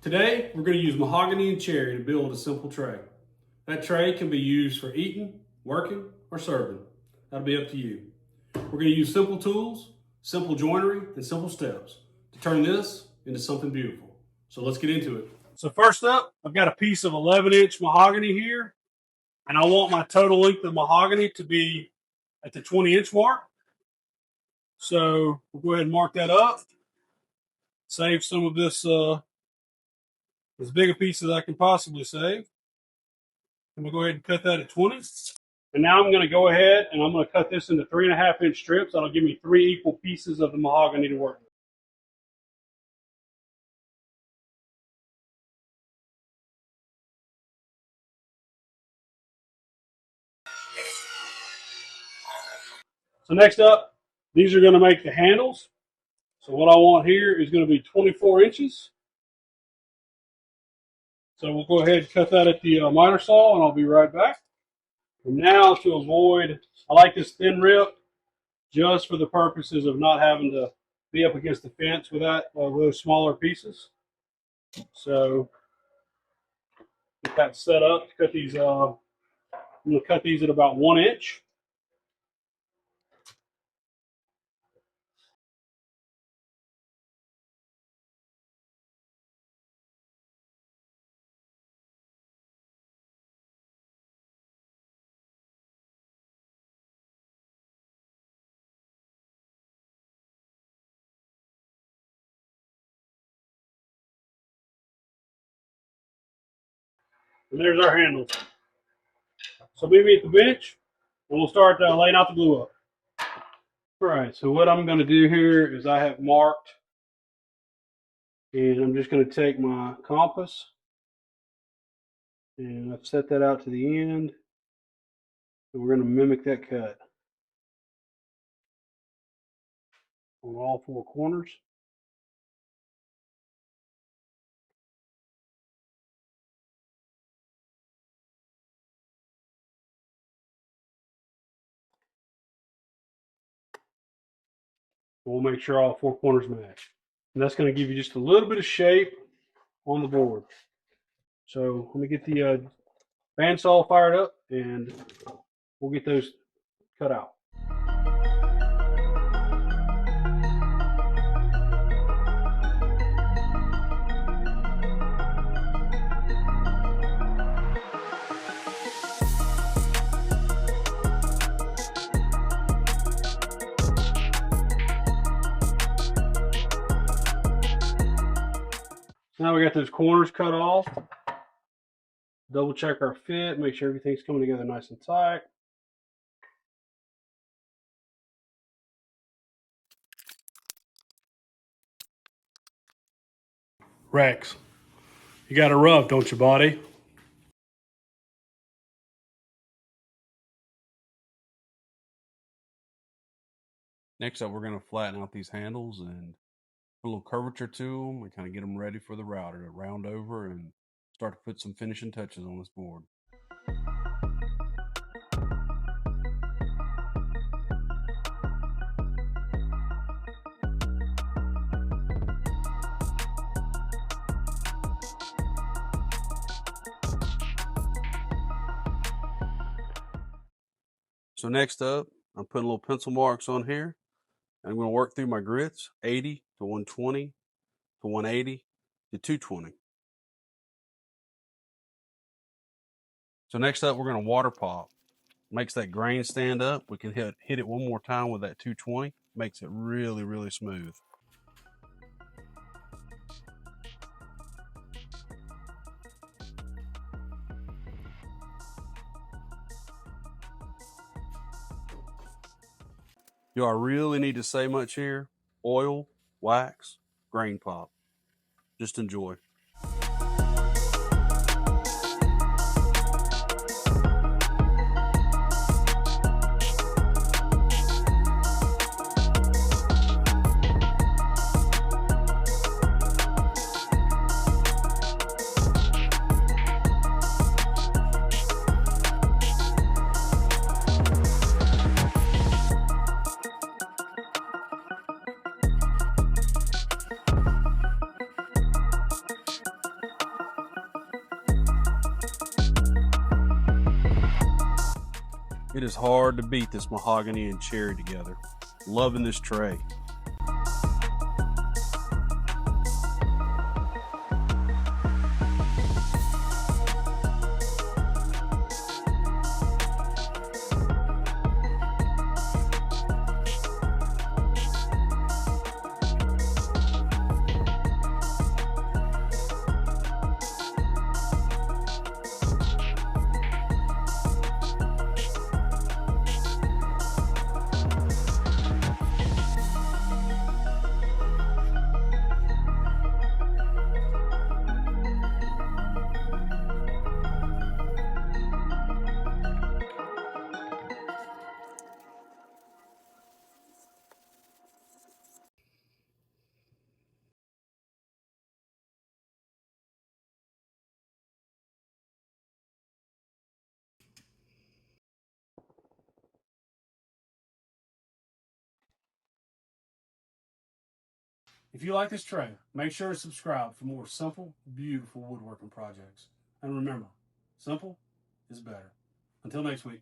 Today, we're going to use mahogany and cherry to build a simple tray. That tray can be used for eating, working, or serving. That'll be up to you. We're going to use simple tools, simple joinery, and simple steps to turn this into something beautiful. So let's get into it. So first up, I've got a piece of 11-inch mahogany here, and I want my total length of mahogany to be at the 20-inch mark. So we'll go ahead and mark that up. Save some of this as big a piece as I can possibly save. I'm going to go ahead and cut that at 20. And now I'm going to go ahead and I'm going to cut this into 3.5-inch strips. That'll give me 3 equal pieces of the mahogany to work with. So next up, these are going to make the handles. So what I want here is going to be 24 inches. So we'll go ahead and cut that at the miter saw, and I'll be right back. And now to avoid, I like this thin rip just for the purposes of not having to be up against the fence with that, with those smaller pieces. So get that set up to cut these. I'm going to cut these at about 1 inch. And there's our handles. So meet me at the bench, and we'll start laying out the glue up. All right, so what I'm going to do here is I have marked, and I'm just going to take my compass, and I've set that out to the end, and we're going to mimic that cut on all 4 corners. We'll make sure all 4 corners match. And that's going to give you just a little bit of shape on the board. So let me get the bandsaw fired up and we'll get those cut out. Now we got those corners cut off. Double check our fit, make sure everything's coming together nice and tight. Rex, you got a rough, don't you, buddy? Next up, we're going to flatten out these handles and put a little curvature to them and kind of get them ready for the router to round over and start to put some finishing touches on this board. So next up, I'm putting little pencil marks on here. And I'm going to work through my grits, 80 to 120 to 180 to 220. So next up, we're going to water pop. Makes that grain stand up. We can hit it one more time with that 220. Makes it really, really smooth. Do I really need to say much here? Oil, wax, grain pop. Just enjoy. It is hard to beat this mahogany and cherry together. Loving this tray. If you like this tray, make sure to subscribe for more simple, beautiful woodworking projects. And remember, simple is better. Until next week.